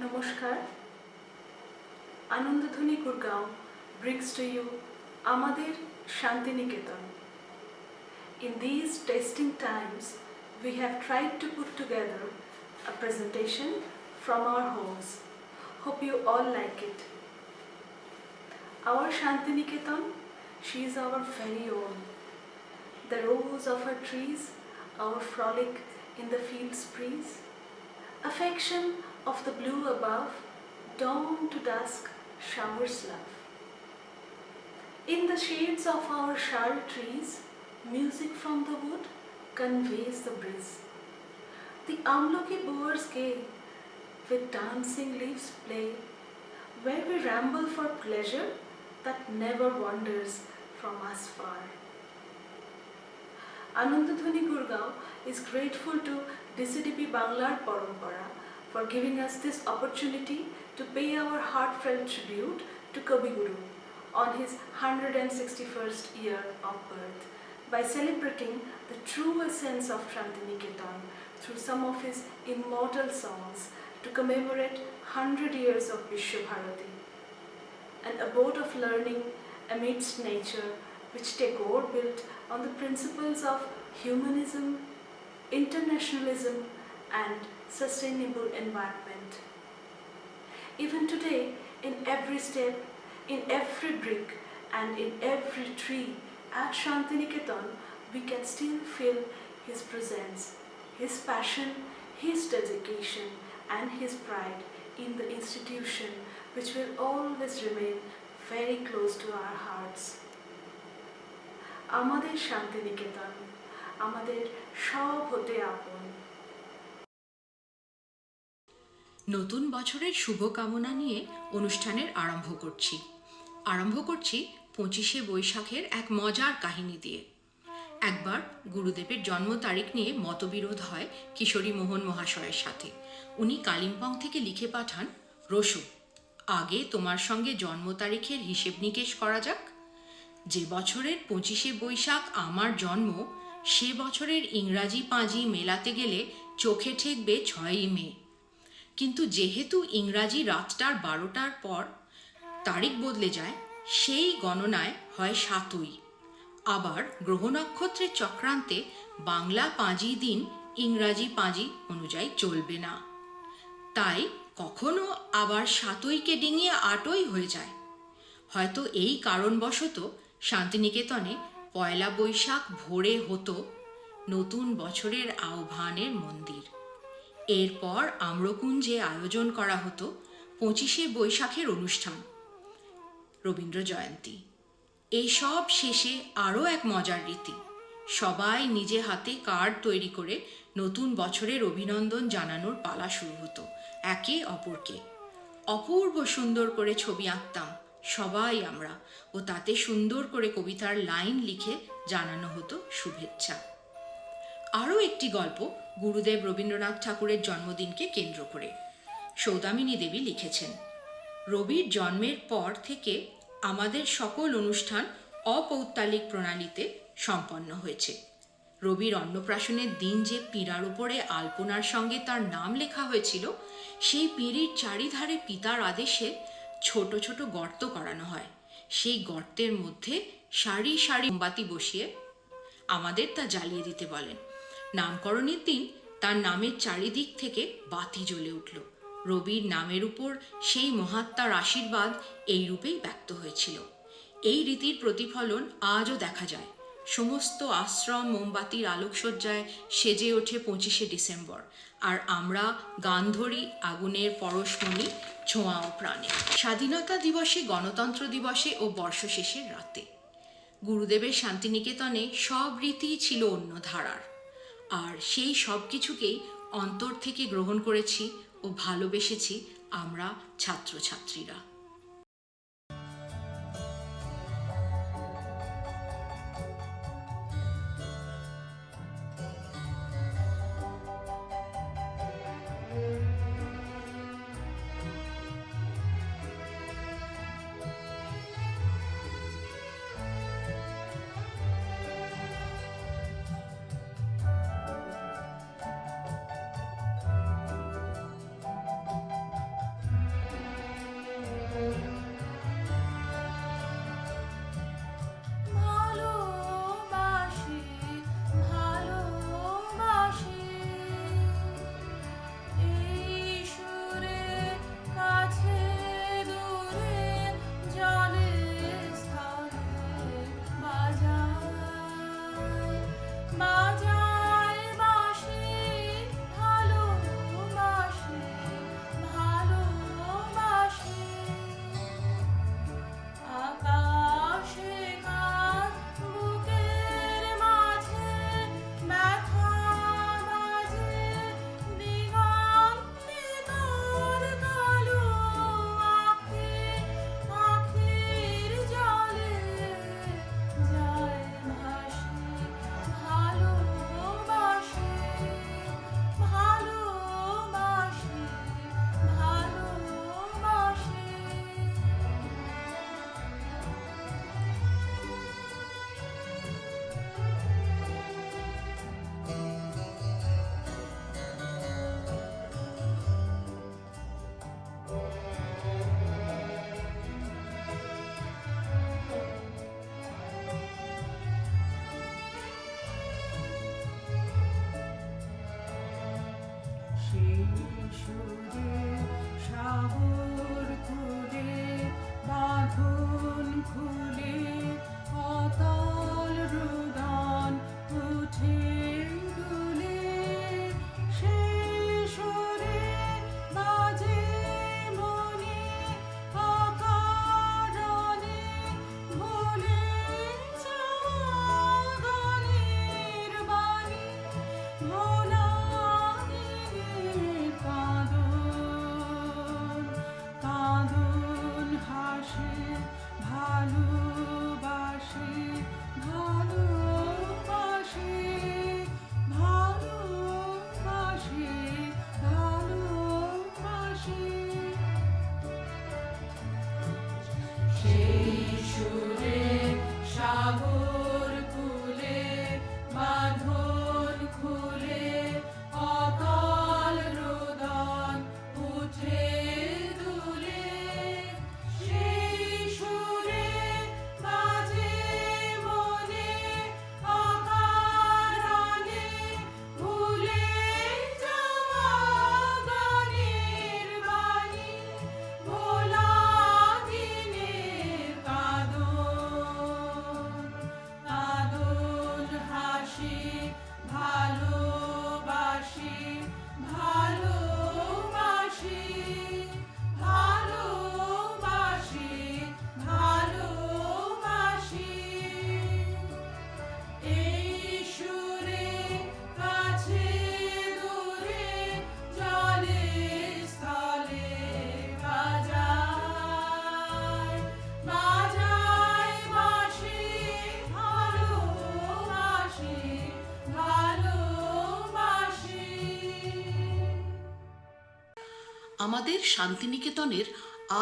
নমস্কার। আনন্দধ্বনি Gurgaon brings to you আমাদের Santiniketan. In these testing times, we have tried to put together a presentation from our homes. Hope you all like it. Our Shantiniketan, she is our very own. The rose of her trees, our frolic in the fields breeze, affection of the blue above, dawn to dusk showers love. In the shades of our shal trees, music from the wood conveys the breeze. The amloki bowers gay, with dancing leaves play, where we ramble for pleasure that never wanders from us far. Anandadhwani Gurgaon is grateful to DCDP Banglar Parampara for giving us this opportunity to pay our heartfelt tribute to Kavi Guru on his 161st year of birth by celebrating the true essence of Shantiniketan through some of his immortal songs to commemorate 100 years of Vishwabharati, an abode of learning amidst nature which Tagore built on the principles of humanism, internationalism, and sustainable environment. Even today, in every step, in every brick, and in every tree at Shantiniketan, we can still feel his presence, his passion, his dedication, and his pride in the institution which will always remain very close to our hearts. আমাদের শান্তিনিকেতন, আমাদের সব হতে আপন। নতুন বছরের শুভকামনা নিয়ে অনুষ্ঠানের আরম্ভ করছি 25শে বৈশাখের এক মজার কাহিনী দিয়ে। একবার গুরুদেবের জন্ম তারিখ নিয়ে মতবিরোধ হয় কিশোরী মোহন মহাশয়ের সাথে। উনি কালিম্পং থেকে লিখে পাঠান, রসু, আগে তোমার সঙ্গে জন্ম তারিখের হিসেব নিকেশ করা যাক। যে বছরের 25শে বৈশাখ আমার জন্ম, সে বছরের ইংরাজি পাঁজি মেলাতে গেলে চোখে ঠেকবে 6ই মে। কিন্তু যেহেতু ইংরাজি রাতটার 12টার পর তারিখ বদলে যায়, সেই গণনায় হয় 7ই। আবার গ্রহ নক্ষত্রের চক্রান্তে বাংলা পাঁজি দিন ইংরাজি পাঁজি অনুযায়ী চলবে না, তাই কখনো আবার 7কে ডিঙিয়ে 8ই হয়ে যায়। হয়তো এই কারণবশত শান্তিনিকেতনে পয়লা বৈশাখ ভোরে হতো নতুন বছরের আহ্বানের মন্দির। এরপর আম্রকুঞ্জে আয়োজন করা হতো 25শে বৈশাখের অনুষ্ঠান, রবীন্দ্র জয়ন্তী। এসব শেষে আরও এক মজার রীতি, সবাই নিজে হাতে কার্ড তৈরি করে নতুন বছরের অভিনন্দন জানানোর পালা শুরু হতো একে অপরকে। অপূর্ব সুন্দর করে ছবি আঁকতাম সবাই আমরা, ও তাতে সুন্দর করে কবিতার লাইন লিখে জানানো হতো শুভেচ্ছা। আরও একটি গল্প গুরুদেব রবীন্দ্রনাথ ঠাকুরের জন্মদিনকে কেন্দ্র করে। সৌদামিনী দেবী লিখেছেন, রবির জন্মের পর থেকে আমাদের সকল অনুষ্ঠান অপৌত্তালিক প্রণালীতে সম্পন্ন হয়েছে। রবির অন্নপ্রাশনের দিন যে পিঁড়ার উপরে আলপনার সঙ্গে তার নাম লেখা হয়েছিল, সেই পিঁড়ির চারিধারে পিতার আদেশে ছোট ছোট গর্ত করানো হয়। সেই গর্তের মধ্যে সারি সারি মোমবাতি বসিয়ে আমাদের তা জ্বালিয়ে দিতে বলেন। নামকরণের দিন তার নামের চারিদিক থেকে বাতি জ্বলে উঠল। রবির নামের উপর সেই মহাত্মার আশীর্বাদ এই রূপেই ব্যক্ত হয়েছিল। এই রীতির প্রতিফলন আজও দেখা যায়। সমস্ত আশ্রম মোমবাতির আলোকসজ্জায় সেজে ওঠে 25শে ডিসেম্বর, আর আমরা গান ধরি আগুনের পরশমণি ছোঁয়াও প্রাণে। স্বাধীনতা দিবসে, গণতন্ত্র দিবসে ও বর্ষশেষের রাতে গুরুদেবের শান্তিনিকেতনে সব রীতিই ছিল অন্য ধারার, আর সেই সব কিছুকেই অন্তর থেকে গ্রহণ করেছি ও ভালোবেসেছি আমরা ছাত্রছাত্রীরা। ভালোবাসি, ভালোবাসি, এই সুরে কাছে দূরে জলে স্থলে বাজায়, বাজায় বাঁশি, ভালোবাসি, ভালোবাসি, আকাশে কার বুকের মাঝে ব্যথা বাজে, দিগন্তে তোর কালো আঁখি, আঁখির জলে যায় ভাসি, ভালোবাসি, ভালোবাসি, ভালোবাসি। সেই সুরে সাগর খুলে বাঁধন খুলে অতল রুদন উঠে দুলে, সেই সুরে বাজে মনে অকারণে ভুলে যাওয়া গানের বাণী, ভোলা দিনের কাঁদন, কাঁদন হাসে, ভালোবাসি, ভালোবাসি, ভালোবাসি, ভালোবাসি। সেই সুরে সাগর খুলে বাঁধন খুলে অতল রোদন উঠে দুলে, সেই সুরে বাজে মনে অকারণে ভুলে যাওয়া গানের বাণী, ভোলা দিনের কাঁদন, কাঁদন হাসি, ভালোবাসি, ভালোবাসি, ভালোবাসি, ভালোবাসি, এই সুরে কাছে দূরে জলে স্থলে বাজায়, বাজায় বাঁশি, ভালোবাসি, ভালোবাসি। আমাদের শান্তিনিকেতনের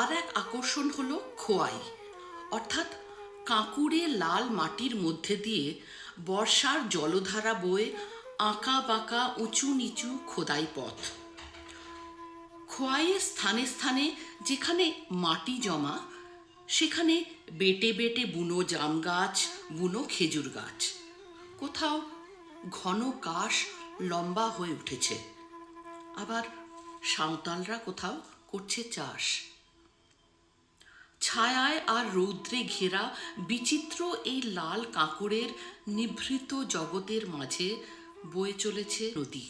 আর এক আকর্ষণ হলো খোয়াই, অর্থাৎ কাঁকুড়ে লাল মাটির মধ্যে দিয়ে বর্ষার জলধারা বয়ে আঁকা বাঁকা উঁচু নিচু খোদাই পথ। খোয়াইয়ের স্থানে স্থানে যেখানে মাটি জমা, সেখানে বেটে বেটে বুনো জাম গাছ, বুনো খেজুর গাছ, কোথাও ঘন কাশ লম্বা হয়ে উঠেছে, আবার সাঁওতালরা কোথাও করছে চাষ। ছায়ায় আর রৌদ্রে ঘেরা বিচিত্র এই লাল কাঁকড়ের নিভৃত জগতের মাঝে বয়ে চলেছে নদী,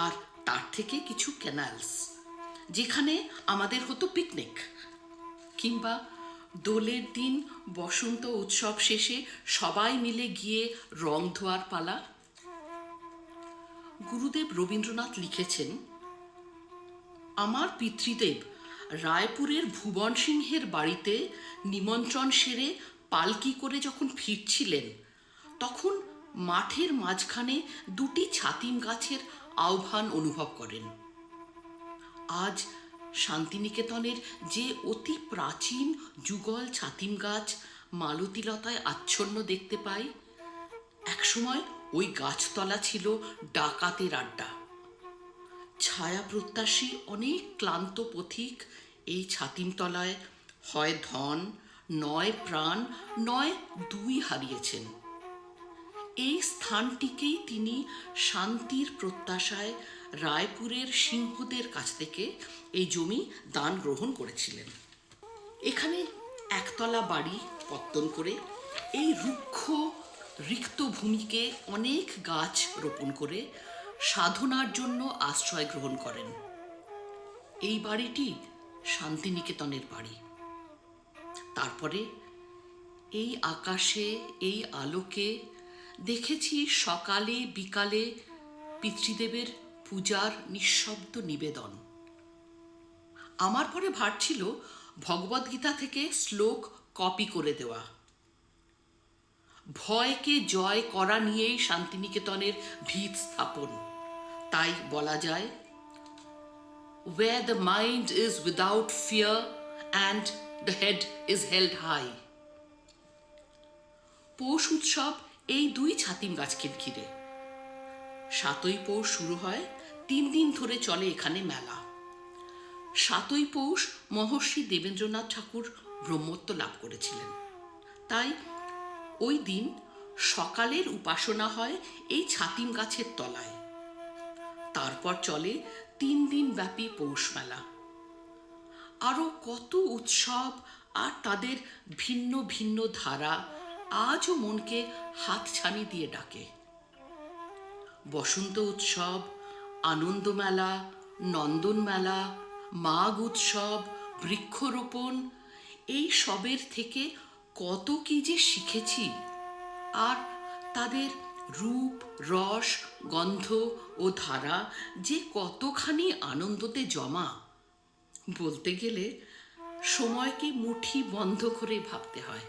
আর তার থেকে কিছু ক্যানালস, যেখানে আমাদের হতো পিকনিক, কিংবা দোলের দিন বসন্ত উৎসব শেষে সবাই মিলে গিয়ে রং ধোয়ার পালা। গুরুদেব রবীন্দ্রনাথ লিখেছেন, আমার পিতৃদেব রায়পুরের ভুবন সিংহের বাড়িতে নিমন্ত্রণ সেরে পালকি করে যখন ফিরছিলেন, তখন মাঠের মাঝখানে দুটি ছাতিম গাছের আহ্বান অনুভব করেন। আজ শান্তিনিকেতনের যে অতি প্রাচীন যুগল ছাতিম গাছ মালতীলতায় আচ্ছন্ন দেখতে পাই, একসময় ওই গাছতলা ছিল ডাকাতের আড্ডা। ছায়া প্রত্যাশী অনেক ক্লান্ত পথিক এই ছাতিমতলায় হয় ধন, নয় প্রাণ, নয় দুই হারিয়েছেন। এই স্থানটিকেই তিনি শান্তির প্রত্যাশায় রায়পুরের সিংহদের কাছ থেকে এই জমি দান গ্রহণ করেছিলেন। এখানে একতলা বাড়ি পত্তন করে এই রুক্ষ রিক্ত ভূমিকে অনেক গাছ রোপণ করে সাধনার জন্য আশ্রয় গ্রহণ করেন। এই বাড়িটি শান্তিনিকেতনের বাড়ি। তারপরে এই আকাশে, এই আলোকে দেখেছি সকালে বিকালে পিতৃদেবের পূজার নিঃশব্দ নিবেদন। আমার পরে ভার ছিল ভগবদ্গীতা থেকে শ্লোক কপি করে দেওয়া। ভয়কে জয় করা নিয়েই শান্তিনিকেতনের ভিত স্থাপন। তাই বলা যায়, where the mind is without fear and the head is held high. পৌষ উৎসব এই দুই ছাতিম গাছকে ঘিরে। 7ই পৌষ শুরু হয়, 3 দিন ধরে চলে এখানে মেলা। 7ই পৌষ মহর্ষি দেবেন্দ্রনাথ ঠাকুর ব্রহ্মত্ব লাভ করেছিলেন, তাই ওই দিন সকালের উপাসনা হয় এই ছাতিম গাছের তলায়। তারপর চলে 3 দিন ব্যাপী পৌষ মেলা। আরও কত উৎসব আর তাদের ভিন্ন ভিন্ন ধারা আজও মনকে হাতছানি দিয়ে ডাকে। বসন্ত উৎসব, আনন্দ মেলা, নন্দন মেলা, মাঘ উৎসব, বৃক্ষরোপণ, এই সবের থেকে কত কি যে শিখেছি। আর তাদের রূপ, রস, গন্ধ ও ধারা যে কতখানি আনন্দতে জমা, বলতে গেলে সময়কে মুঠি বন্ধ করে ভাবতে হয়।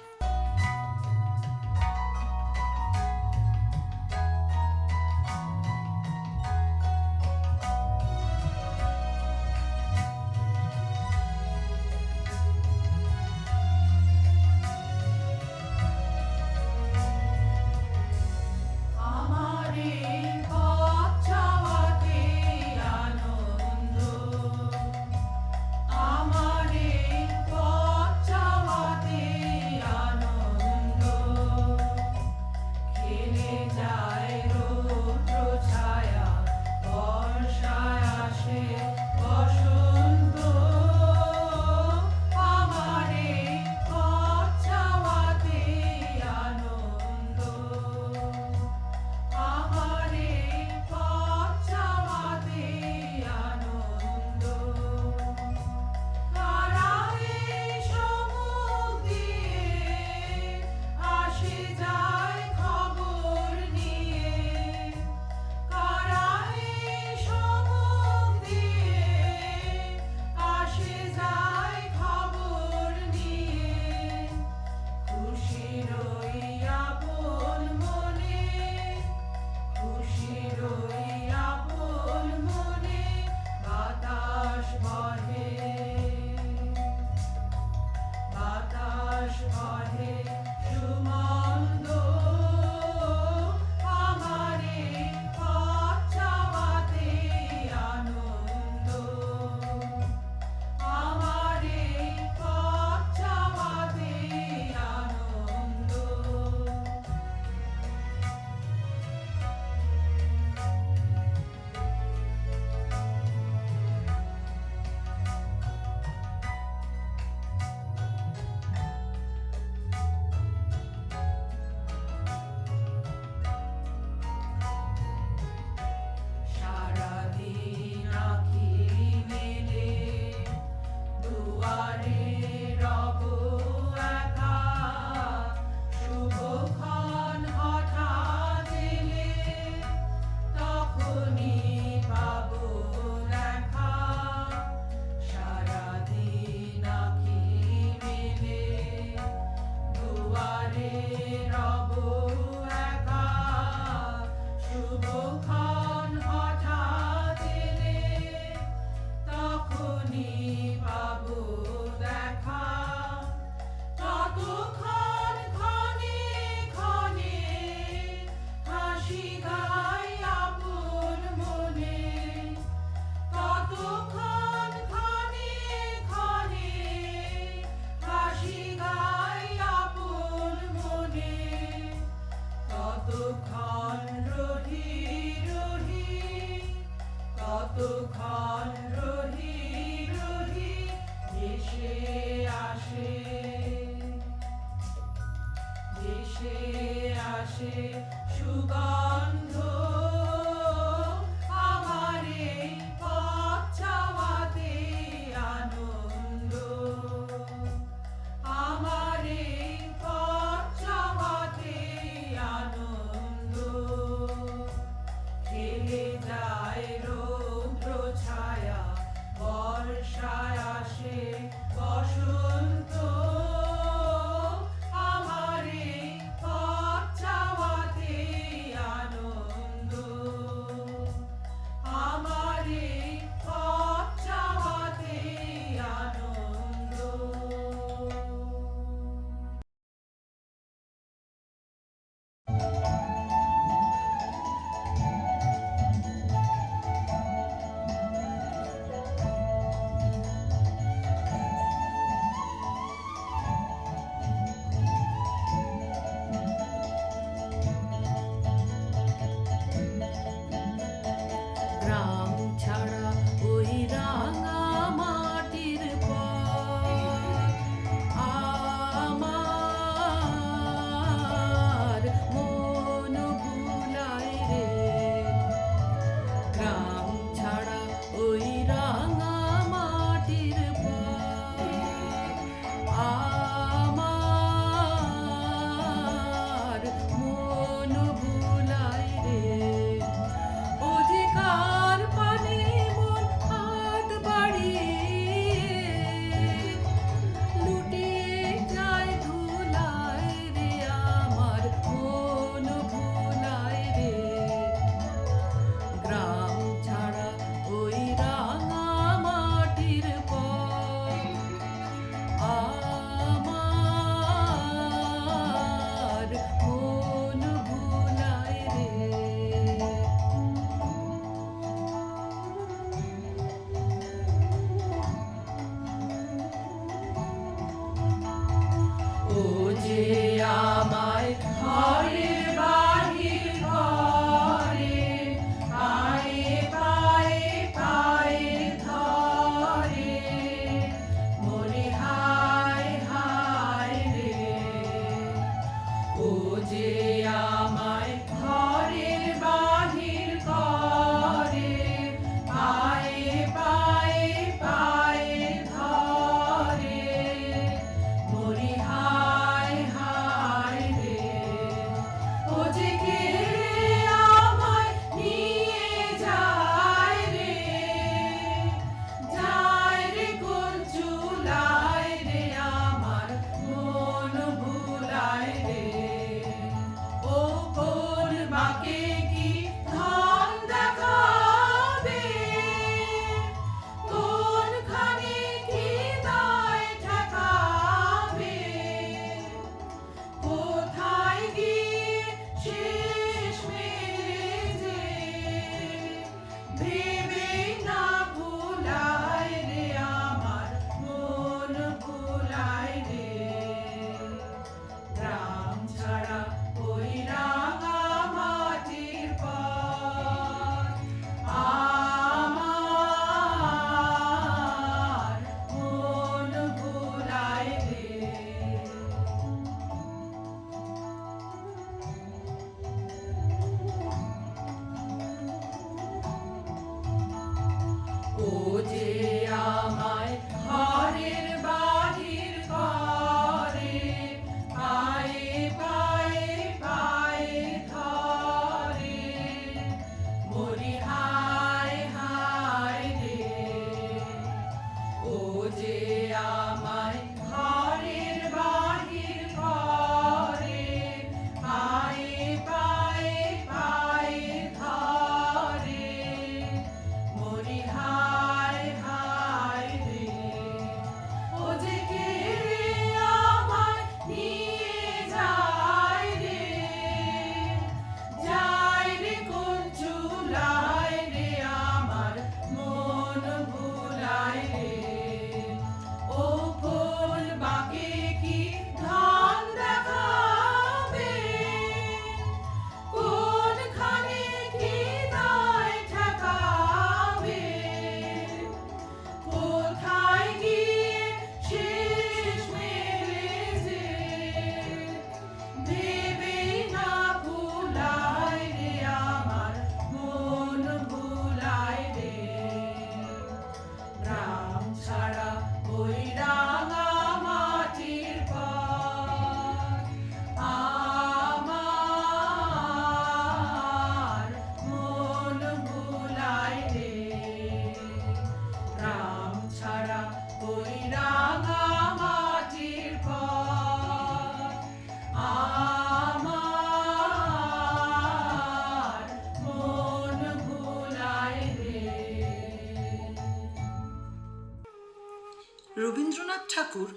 রবীন্দ্রনাথ ঠাকুর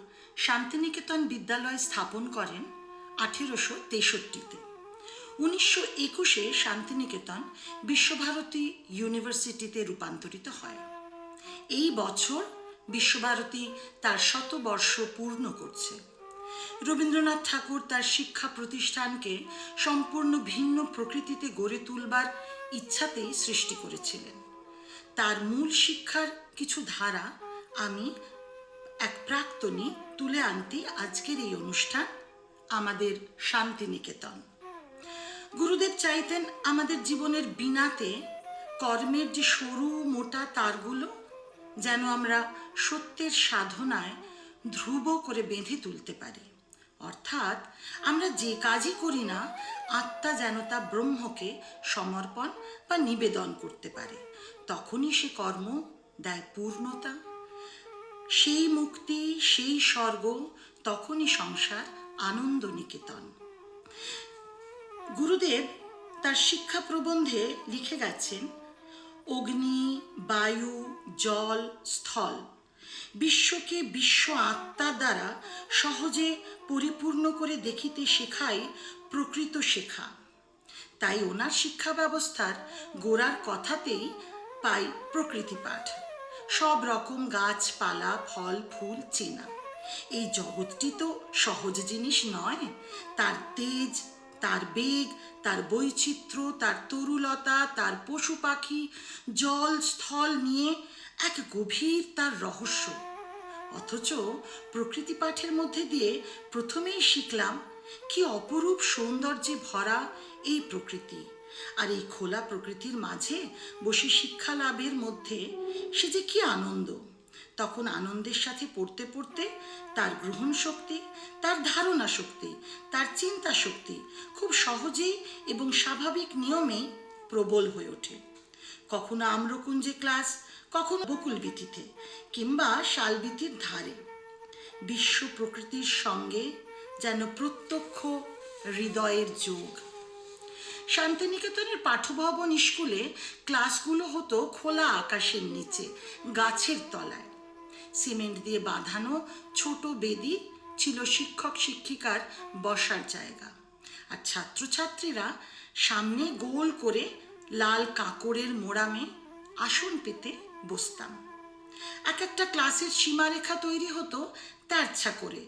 শান্তিনিকেতন বিদ্যালয় স্থাপন করেন 1863-তে। 1921-এ শান্তিনিকেতন বিশ্বভারতী ইউনিভার্সিটিতে রূপান্তরিত হয়। এই বছর বিশ্বভারতী তার 100 বর্ষ পূর্ণ করছে। রবীন্দ্রনাথ ঠাকুর তার শিক্ষা প্রতিষ্ঠানকে সম্পূর্ণ ভিন্ন প্রকৃতিতে গড়ে তুলবার ইচ্ছাতেই সৃষ্টি করেছিলেন। তার মূল শিক্ষার কিছু ধারা আমি এক প্রাক্তনী তুলে আনতে আজকের এই অনুষ্ঠান আমাদের শান্তিনিকেতন। গুরুদেব চাইতেন আমাদের জীবনের বিনাতে কর্মের যে সরু মোটা তারগুলো যেন আমরা সত্যের সাধনায় ধ্রুব করে বেঁধে তুলতে পারি। অর্থাৎ আমরা যে কাজই করি না, আত্মা যেন তা ব্রহ্মকে সমর্পণ বা নিবেদন করতে পারে। তখনই সে কর্ম দেয় পূর্ণতা, সেই মুক্তি, সেই স্বর্গ, তখনই সংসার আনন্দ নিকেতন। গুরুদেব তার শিক্ষা প্রবন্ধে লিখে গেছেন, অগ্নি, বায়ু, জল, স্থল বিশ্বকে বিশ্ব আত্মার দ্বারা সহজে পরিপূর্ণ করে দেখিতে শেখাই প্রকৃত শেখা। তাই ওনার শিক্ষা ব্যবস্থার গোড়ার কথাতেই পাই প্রকৃতি পাঠ। সব রকম গাছপালা, ফল, ফুল চেনা। এই জগৎটি তো সহজ জিনিস নয়। তার তেজ, তার বেগ, তার বৈচিত্র্য, তার তরুলতা, তার পশু পাখি, জল, স্থল নিয়ে এক গভীর তার রহস্য। অথচ প্রকৃতি পাঠের মধ্যে দিয়ে প্রথমেই শিখলাম কি অপরূপ সৌন্দর্যে ভরা এই প্রকৃতি। আর এই খোলা প্রকৃতির মাঝে বসে শিক্ষা লাভের মধ্যে সে যে কি আনন্দ। তখন আনন্দের সাথে পড়তে পড়তে তার গ্রহণ শক্তি, তার ধারণা শক্তি, তার চিন্তা শক্তি খুব সহজেই এবং স্বাভাবিক নিয়মেই প্রবল হয়ে ওঠে। কখনো আম্রকুঞ্জে ক্লাস, কখনো বকুলবীথিতে কিংবা শালবীথির ধারে। বিশ্ব প্রকৃতির সঙ্গে যেন প্রত্যক্ষ হৃদয়ের যোগ। শান্তিনিকেতনের পাঠভবন স্কুলে ক্লাসগুলো হতো খোলা আকাশের নিচে, গাছের তলায়। সিমেন্ট দিয়ে বাঁধানো ছোট বেদি ছিল শিক্ষক শিক্ষিকার বসার জায়গা। আর ছাত্রছাত্রীরা সামনে গোল করে লাল কাঁকড়ের মোড়ামে আসন পেতে বসতাম। এক একটা ক্লাসের সীমারেখা তৈরি হতো তেরছা করে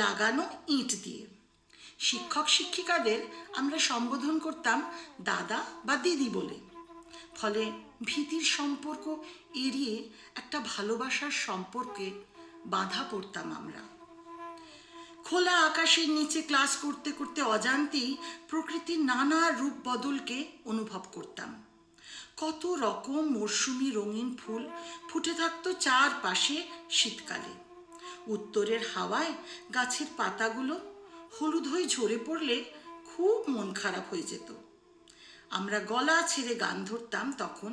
লাগানো ইট দিয়ে। শিক্ষক শিক্ষিকাদের আমরা সম্বোধন করতাম দাদা বা দিদি বলে। ফলে ভীতির সম্পর্ক এড়িয়ে একটা ভালোবাসার সম্পর্কে বাধা পড়তাম আমরা। খোলা আকাশের নিচে ক্লাস করতে করতে অজান্তেই প্রকৃতির নানা রূপ বদলকে অনুভব করতাম। কত রকম মরশুমি রঙিন ফুল ফুটে থাকতো চারপাশে শীতকালে। উত্তরের হাওয়ায় গাছের পাতাগুলো হলুদ হয়ে ঝরে পড়লে খুব মন খারাপ হয়ে যেত। আমরা গলা ছেড়ে গান ধরতাম তখন,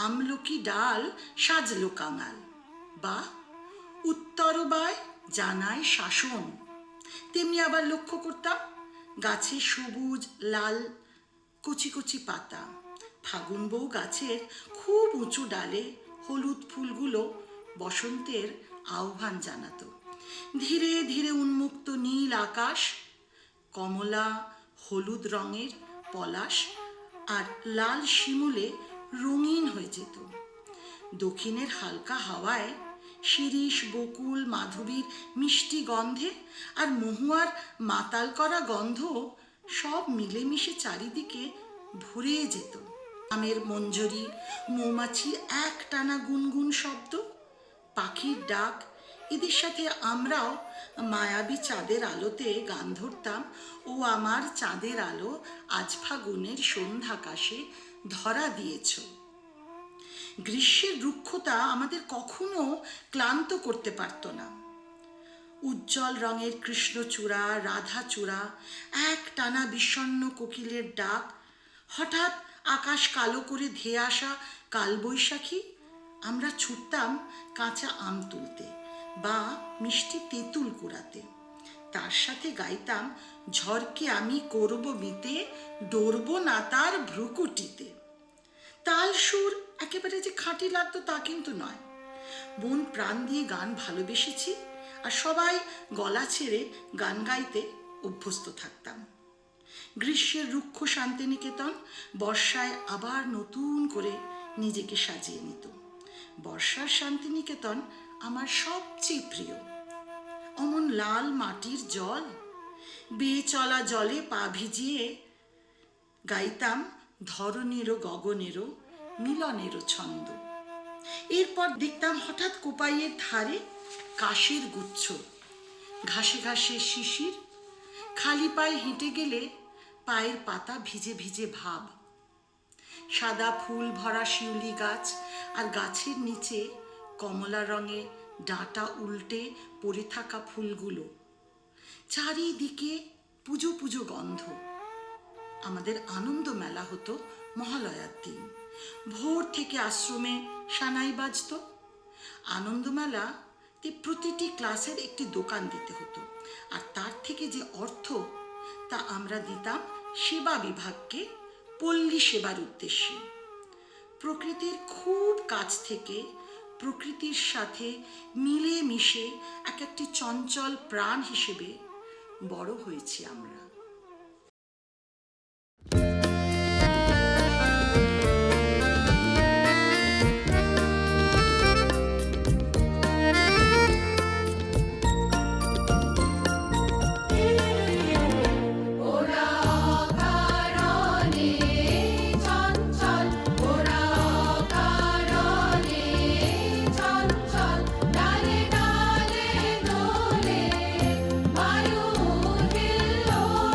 আমলকি ডাল সাজলো কাঙাল, বা উত্তরবায় জানায় শাসন। তেমনি আবার লক্ষ্য করতাম গাছে সবুজ লাল কচি কচি পাতা। ফাগুন বউ গাছের খুব উঁচু ডালে হলুদ ফুলগুলো বসন্তের আহ্বান জানাতো। ধীরে ধীরে উন্মুক্ত নীল আকাশ, কমলা হলুদ রঙের পলাশ আর লাল শিমুলে রঙিন হয়ে যেত। দক্ষিণের হালকা হাওয়ায় শিরীষ, বকুল, মাধবীর মিষ্টি গন্ধে আর মহুয়ার মাতাল করা গন্ধ সব মিলেমিশে চারিদিকে ভরে যেত। আমের মঞ্জরি, মৌমাছির এক টানা গুনগুন শব্দ, পাখির ডাক, এদের সাথে আমরাও মায়াবী চাঁদের আলোতে গান ধরতাম, ও আমার চাঁদের আলো আজ ফাগুনের সন্ধ্যাকাশে ধরা দিয়েছ। গ্রীষ্মের রুক্ষতা আমাদের কখনো ক্লান্ত করতে পারত না। উজ্জ্বল রঙের কৃষ্ণচূড়া, রাধাচূড়া, এক টানা বিষণ্ণ কোকিলের ডাক, হঠাৎ আকাশ কালো করে ধেয়ে আসা কালবৈশাখী, আমরা ছুটতাম কাঁচা আম তুলতে বা মিষ্টি তেঁতুল কুড়াতে। তার সাথে গাইতাম, ঝড়কে আমি করব মিতে, ডরব না তার ভ্রুকুটিতে। তাল সুর একেবারে যে খাঁটি লাগতো তা কিন্তু নয়। মন প্রাণ দিয়ে গান ভালোবেসেছি, আর সবাই গলা ছেড়ে গান গাইতে অভ্যস্ত থাকতাম। গ্রীষ্মের রুক্ষ শান্তিনিকেতন বর্ষায় আবার নতুন করে নিজেকে সাজিয়ে নিত। বর্ষার শান্তিনিকেতন আমার সবচেয়ে প্রিয়। অমন লাল মাটির জল, বেয়ে চলা জলে পা ভিজিয়ে গাইতাম ধরনেরও গগনেরও মিলনেরও ছন্দ। এরপর দেখতাম হঠাৎ কোপাইয়ের ধারে কাশের গুচ্ছ, ঘাসে ঘাসে শিশির, খালি পায়ে হেঁটে গেলে পায়ের পাতা ভিজে ভিজে ভাব। সাদা ফুল ভরা শিউলি গাছ, আর গাছের নিচে কমলা রঙে ডাঁটা উল্টে পড়ে থাকা ফুলগুলো, চারিদিকে পুজো পুজো গন্ধ। আমাদের আনন্দ মেলা হতো মহালয়ার দিন। ভোর থেকে আশ্রমে সানাই বাজতো। আনন্দমেলাতে প্রতিটি ক্লাসের একটি দোকান দিতে হতো, আর তার থেকে যে অর্থ তা আমরা দিতাম সেবা বিভাগকে পল্লী সেবার উদ্দেশ্যে। প্রকৃতির খুব কাছ থেকে প্রকৃতির সাথে মিলে মিশে এক একটি চঞ্চল প্রাণ হিসেবে বড় হয়েছি আমরা। ডালে ডালে দোলে বায়ু হিল্লোল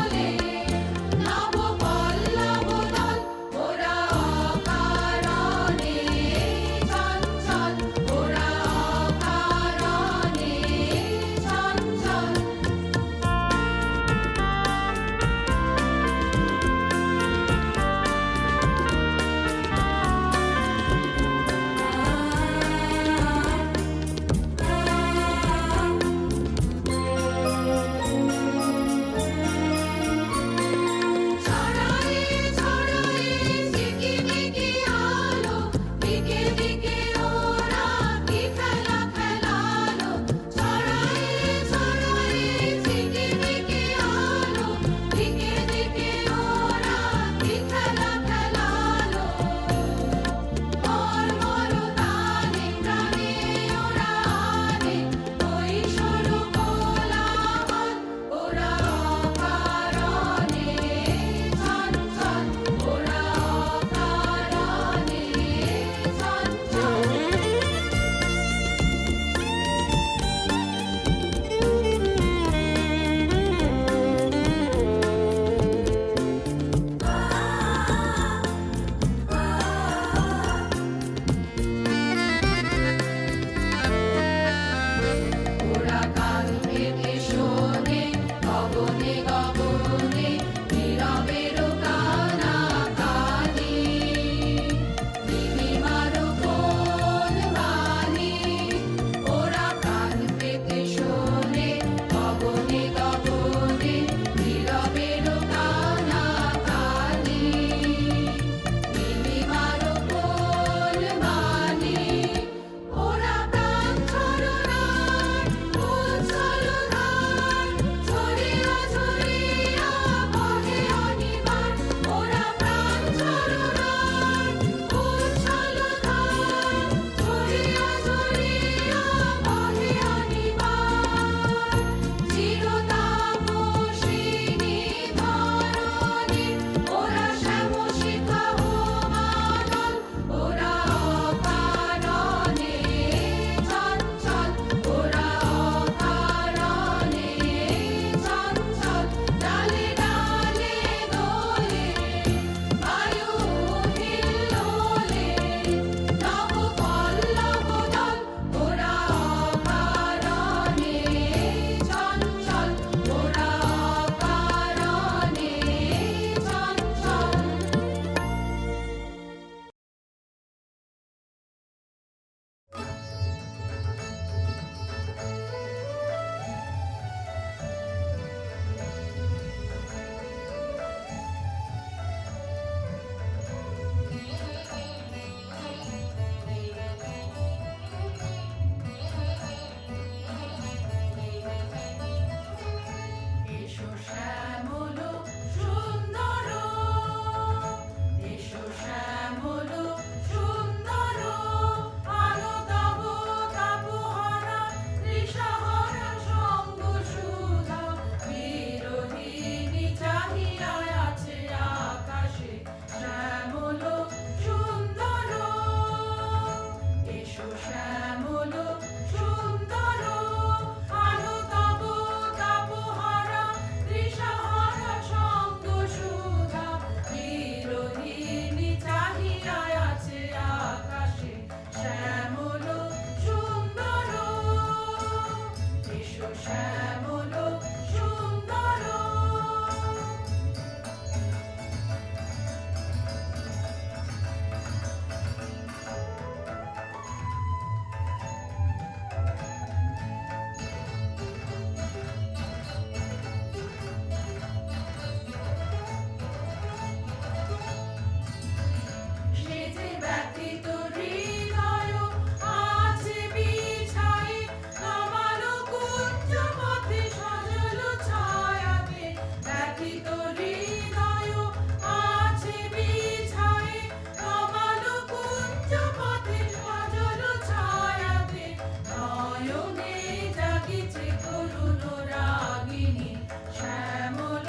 নয়নে জাগিছে করুণ রাগিনী, শ্যামল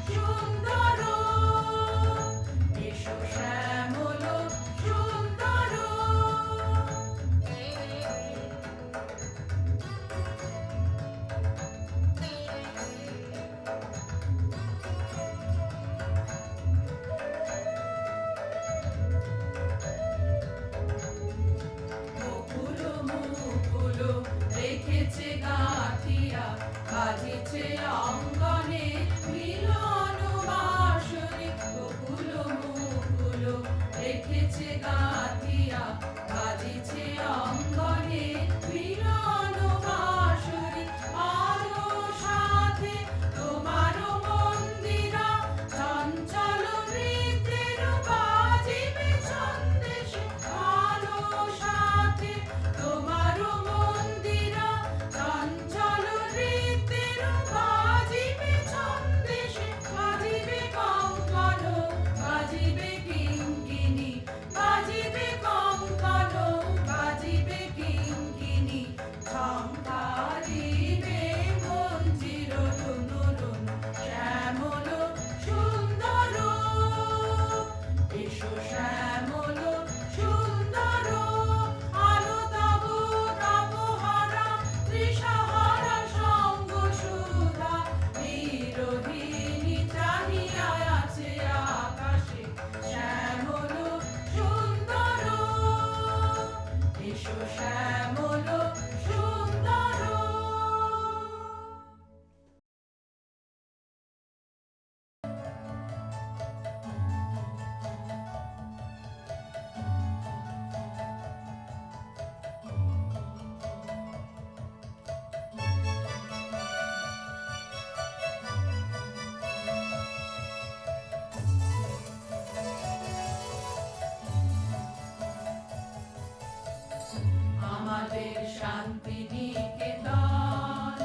সুন্দর, এসো শ্যামল সুন্দর। মুকুল মুকুল রেখেছে গাঁথিয়া, বাজিছে অঙ্গনে মিলন বাঁশরি। মুকুল মুকুল রেখেছে গাঁথিয়া, বাজিছে অঙ্গনে মিলন বাঁশরি। আরো সাথে তোমার মন্দিরা, চঞ্চল নৃত্যের বাজিবে ছন্দেশে। আরো সাথে তোমার মন্দিরা, চঞ্চল নৃত্যের বাজিবে ছন্দেশে। বাজিবে কঙ্কণ, বাজিবে কিঙ্কিণী, বাজিবে কঙ্কণ, বাজিবে কিঙ্কিণী। ঝংকারিবে মঞ্জির রুনু রুনু, শ্যামল সুন্দর, এসো শ্যামল সুন্দর। আলো তব তাপহারা, তৃষাহারা সঙ্গ সুধা, বিরোহিণী চাহিয়া আছে আকাশে, শ্যামল সুন্দর, এসো শ্যামল সুন্দর। আমাদের শান্তি নিকেতন,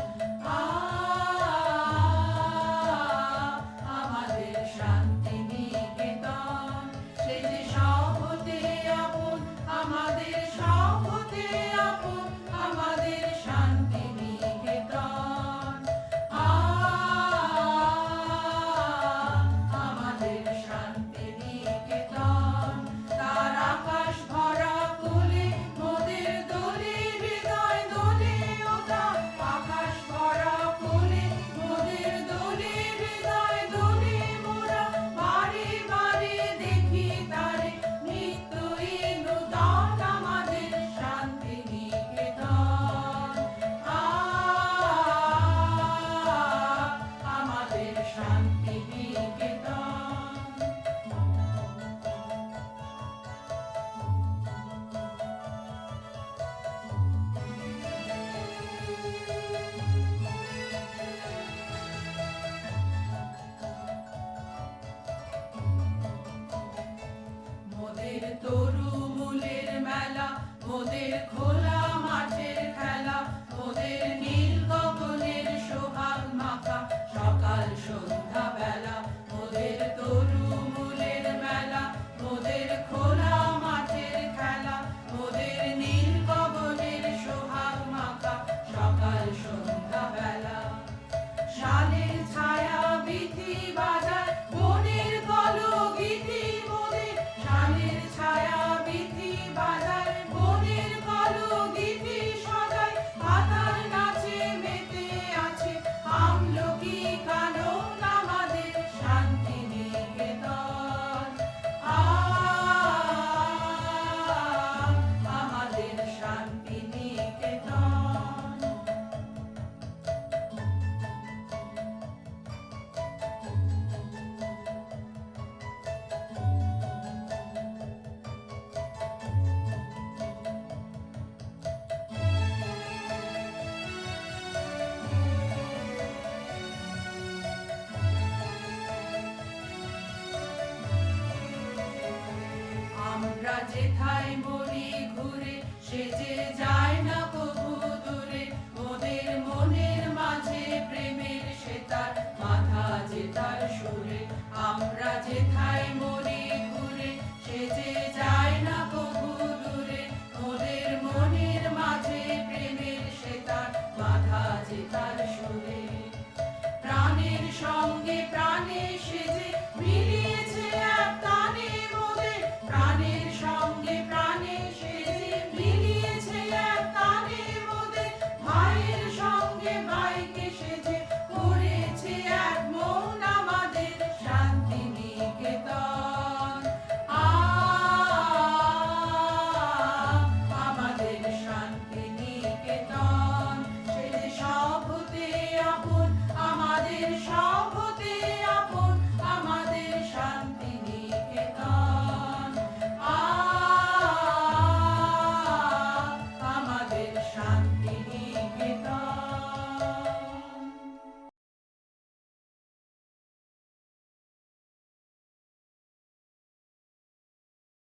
আমাদের শান্তি নিকেতন, সে যে সব হতে আপন, আমাদের সব হতে আপন, আমাদের শান্তি নিকেতন। আমাদের শান্তি নিকেতন, তার আকাশ ভরা কোলে মোদের দোলে, হৃদয় দোলে ওঠা। আকাশ ভরা কোলে মোদের দোলে, হৃদয় দোলে মোরা। বারে বারে দেখি তারে, নিত্যই নূতন আমাদের শান্তি নিকেতন। আমাদের শান্তি নিকেতন। মোদের তরু মূলের মেলা, মোদের খোলা মাঠের খেলা, মোদের নীল গগনের সোহাগ মাখা সকাল সন্ধ্যা বেলা। মোদের তরু মূলের মেলা, মোদের খোলা মাঠের খেলা, মোদের নীল গগনের সোহাগ মাখা সকাল সন্ধ্যা বেলা। শালের ছায়া বিথি বাজায়, বনের কলগীতি মোদের। শালের ছায়া বিথি বাজায়, বনের কলগীতি সদাই। পাতার নাচে মেতে আছে আমলকি কানন, আমাদের শান্তি নিকেতন। আমাদের শান্তি নিকেতন। আমরা যেথায় মরি ঘুরে,